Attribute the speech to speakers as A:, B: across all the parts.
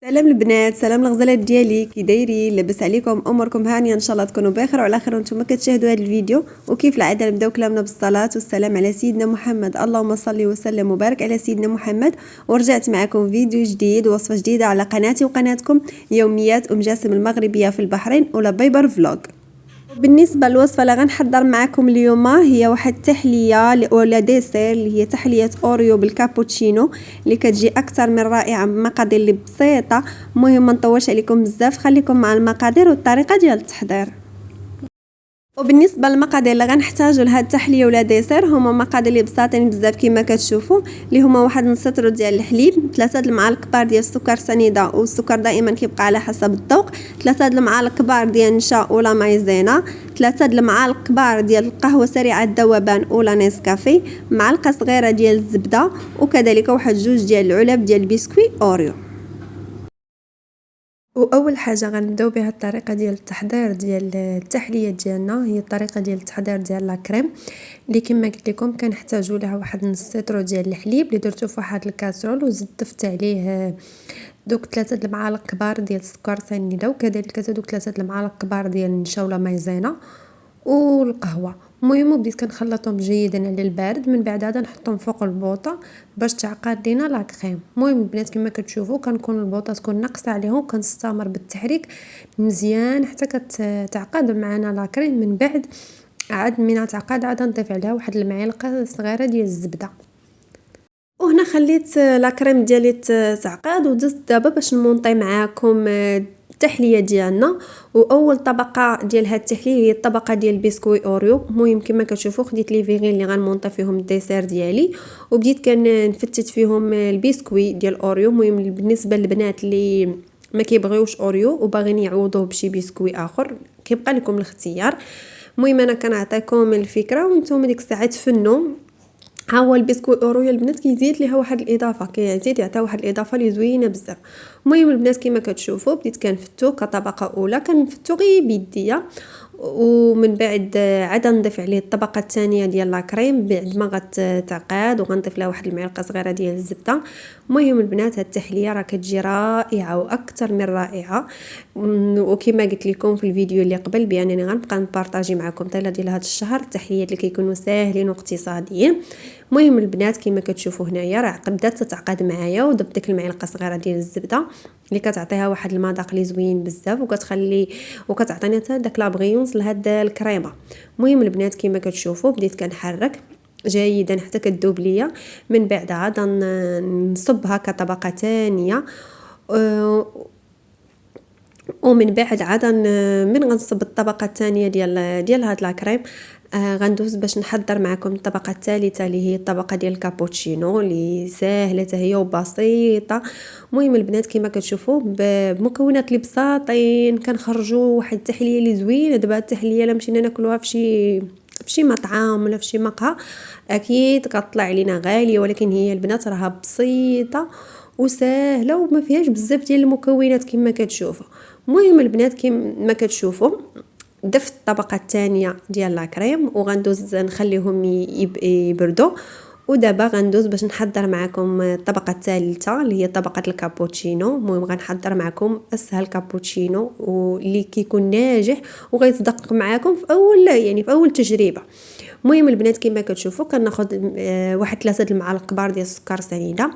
A: سلام البنات، سلام الغزالات ديالي، كي دايرين؟ لاباس عليكم؟ اموركم هانيه؟ ان شاء الله تكونوا بخير وعلى خير وانتم كتشاهدوا هذا الفيديو. وكيف العاده نبداو كلامنا بالصلاه والسلام على سيدنا محمد. اللهم صل وسلم وبارك على سيدنا محمد. ورجعت معكم فيديو جديد ووصفه جديده على قناتي وقناتكم يوميات جاسم المغربيه في البحرين ولا بيبر فلوج. بالنسبه للوصفه اللي غنحضر معكم اليوم هي واحد التحليه ولا ديسير اللي هي تحليه اوريو بالكابوتشينو اللي كتجي اكثر من رائعه بمقادير اللي بسيطه. المهم ما نطولش عليكم بزاف، خليكم مع المقادير والطريقه ديال التحضير. وبالنسبه للمقادير اللي غنحتاجو لهاد التحليه ولا ديسير هما مقادير اللي بساطين بزاف كما كتشوفوا، اللي هما واحد نص لتر ديال الحليب، 3 المعالق كبار ديال السكر سنيده، والسكر دائما كيبقى على حسب الذوق، 3 المعالق كبار ديال النشا ولا مايزينا، 3 المعالق كبار ديال القهوه سريعه الذوبان ولا نيسكافي، معلقه صغيره ديال الزبده، وكذلك واحد جوج ديال العلب ديال البسكوي اوريو. واول حاجه غنبداو بها الطريقه ديال التحضير ديال التحليه ديالنا، هي الطريقه ديال التحضير ديال لا كريم اللي كما قلت لكم كنحتاجوا لها واحد نص لتر ديال الحليب اللي درتو في واحد الكاسرول وزدت عليه دوك 3 المعالق كبار ديال السكر سنيده، وكذلك دوك 3 المعالق كبار ديال النشا ولا مايزينا والقهوه. المهم بديت كنخلطهم جيدا على البارد، من بعد هذا نحطهم فوق البوطه باش تعقد لينا لا كريم. المهم البنات كما كتشوفوا كنكون البوطه تكون ناقصه عليهم، وكنستمر بالتحريك مزيان حتى كتعقد معنا لا كريم. من بعد عاد من تعقد عاد نضيف عليها واحد المعلقه صغيره ديال الزبده. وهنا خليت لا كريم ديالي تعقد ودزت دابا باش نمونطي معاكم التحليه ديالنا. واول طبقه ديال هاد التحليه هي الطبقه ديال البسكوي اوريو. المهم كما كتشوفوا خديت لي فيغين اللي غنمونطي فيهم الديسير ديالي، وبديت كنفتت فيهم البسكوي ديال اوريو. المهم بالنسبه للبنات اللي ما كيبغيوش اوريو وباغيين يعوضوه بشي بسكوي اخر كيبقى لكم الاختيار. المهم انا كنعطيكم الفكره وانتم ديك الساعه تفنوا. ها هو البسكوي اوريو البنات كيزيد ليها واحد الاضافه، كيزيد يعطي واحد الاضافه اللي زوينه بزاف. المهم البنات كما كتشوفوا بديت كنفتو كطبقه اولى، كنفتو غير بيديا، ومن بعد عاد نضيف عليه الطبقه الثانيه ديال لا كريم بعد ما غتعقد، وغنضيف لها واحد المعلقه صغيره ديال الزبده. المهم البنات هاد التحليه راه كتجي رائعه واكثر من رائعه. وكما قلت لكم في الفيديو اللي قبل بانني غنبقى نبارطاجي معكم طيله ديال هذا الشهر التحليات اللي كيكونوا ساهلين واقتصاديين. المهم البنات كما كتشوفوا هنايا راه بدات تتعقد معايا، وضربت ديك المعلقه صغيره ديال الزبده اللي كتعطيها واحد المذاق اللي زوين بزاف وكتعطينا حتى داك لابغيونس لهاد الكريمه. المهم البنات كما كتشوفوا بديت كنحرك جيدا حتى كتذوب ليا. من بعد عاد نصبها كطبقه ثانيه، ومن بعد عاد من غنصب الطبقه الثانيه ديال هاد لا كريم غندوز باش نحضر معكم الطبقه الثالثه اللي هي الطبقه ديال الكابوتشينو اللي ساهله حتى هي وبسيطه. المهم البنات كما كتشوفوا بمكونات اللي بساطين كنخرجوا واحد التحليه اللي زوينه. دابا التحليه لا مشينا ناكلوها فشي مطعم ولا فشي مقهى اكيد كطلع علينا غاليه، ولكن هي البنات راها بسيطه وسهله وما فيهاش بزاف ديال المكونات كما كتشوفوا. المهم البنات كما كتشوفوا ضفت الطبقه الثانيه ديال لا كريم وغندوز نخليهم يبردوا. ودابا غندوز باش نحضر معكم الطبقه الثالثه اللي هي طبقه الكابوتشينو. المهم غنحضر معكم اسهل كابوتشينو واللي كيكون ناجح وغيصدق معكم في اول تجربه. المهم البنات كما كتشوفوا كناخذ واحد 3 المعالق كبار ديال السكر سنيده،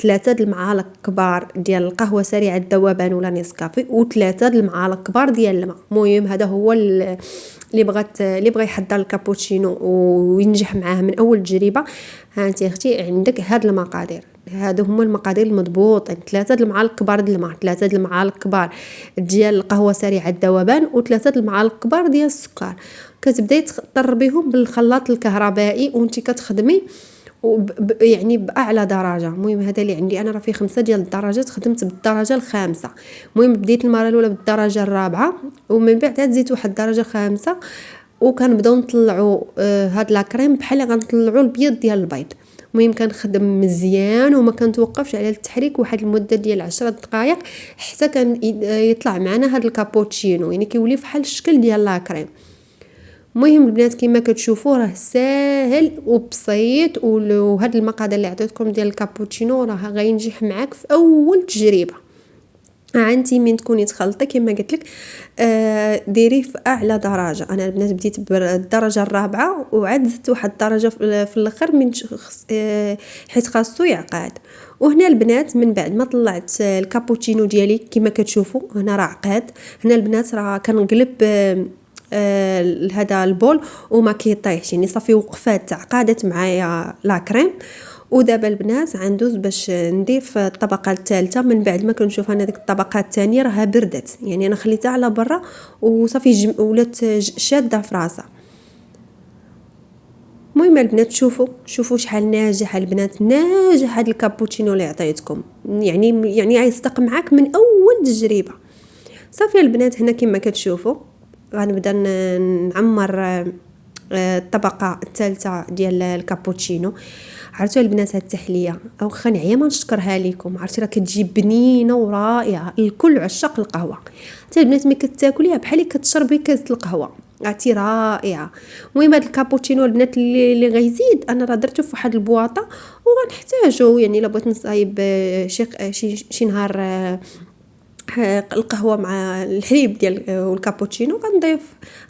A: 3 المعالق كبار ديال القهوه سريعه الذوبان ولا نيسكافي، و3 المعالق كبار ديال الماء. المهم هذا هو اللي بغى يحضر الكابوتشينو وينجح معاه من اول تجربه. ها انت اختي عندك هاد المقادير، هادو هما المقادير المضبوطين: 3 المعالق كبار ديال الماء، 3 المعالق كبار ديال القهوه سريعه الذوبان، و3 المعالق كبار ديال السكر. كتبداي تضربيهم بالخلاط الكهربائي وانت كتخدمي يعني باعلى درجه. المهم هذا اللي عندي انا راه فيه 5 ديال الدرجات، خدمت بالدرجه الخامسه. المهم بديت المره الاولى بالدرجه الرابعه، ومن بعد زدت واحد الدرجه خامسه، وكنبداو نطلعوا هاد لا كريم بحال غنطلعوا البيض ديال البيض. المهم كنخدم مزيان وما كنتوقفش على التحريك واحد المده ديال 10 دقائق حتى كان يطلع معنا هاد الكابوتشينو، يعني كيولي فحال الشكل ديال لا كريم. المهم البنات كما كتشوفوا راه ساهل وبسيط، وهاد المقادير اللي عطيتكم ديال الكابوتشينو راه غينجح معاك في اول تجربه. انتي من تكوني تخلطي كما قلت لك ديريه في اعلى درجه. انا البنات بديت بالدرجه الرابعه وعاد زدت واحد الدرجه في الاخر من حيت خاصو يعقاد. وهنا البنات من بعد ما طلعت الكابوتشينو ديالي كما كتشوفوا هنا راه عقاد. هنا البنات راه كنقلب هذا البول وما كيطيحش، يعني صافي وقفات تعقادت معايا لا كريم. ودابا البنات غندوز باش نضيف الطبقه الثالثه. من بعد ما كنشوف انا ديك الطبقه الثانيه راها بردت، يعني انا خليتها على برا وصافي ولات شاده في راسها. المهم البنات شوفوا شحال ناجح البنات، ناجح هذا الكابوتشينو اللي عطيتكم، يعني غيصدق معاك من اول تجربه. صافي البنات هنا كما كتشوفوا غنبدا نعمر الطبقه الثالثه ديال الكابوتشينو. عرفتوا البنات هاد التحليه واخا نعيا ما نشكرها لكم، عرفتي راه كتجي بنينه ورائعه لكل عشاق القهوه. حتى البنات ملي كتاكليها بحال كتشربي كاس القهوه، عرفتي رائعه. المهم هاد الكابوتشينو البنات اللي غيزيد انا راه درته في واحد البواطه وغنحتاجو، يعني الا بغيت نصايب شي نهار القهوه مع الحليب ديال والكابوتشينو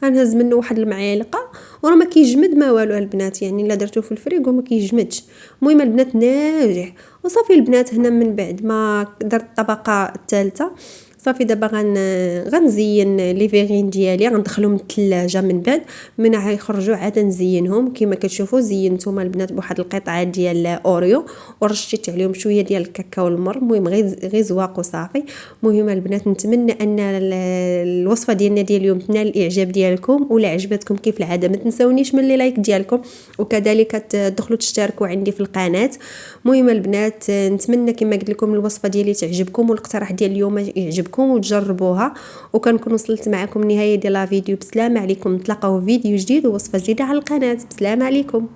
A: غنهز منه واحد المعالقه وراه ما كيجمد ما والو البنات، يعني الا درتو في الفريغو ما كيجمدش. المهم البنات ناجح. وصافي البنات هنا من بعد ما درت الطبقه الثالثه صافي دابا غنزين لي فيغين ديالي غندخلهم للثلاجه. من بعد من غيخرجوا عاد نزينهم كما كتشوفوا. زينتهم البنات بواحد القطعه ديال اوريو ورشيت عليهم شويه ديال الكاكاو المر. المهم غير زواق وصافي. المهم البنات نتمنى ان الوصفه ديالنا ديال اليوم تنال الاعجاب ديالكم، ولا عجبتكم كيف العاده ما تنسونيش من لي لايك ديالكم، وكذلك تدخلوا تشتركوا عندي في القناه. المهم البنات نتمنى كما قلت لكم الوصفه ديالي تعجبكم والاقتراح ديال اليوم يعجبكم وتجربوها. وكنكون وصلت معكم النهايه ديال لا فيديو. بسلام عليكم، نتلاقاو في فيديو جديد ووصفه جديده على القناه. بسلام عليكم.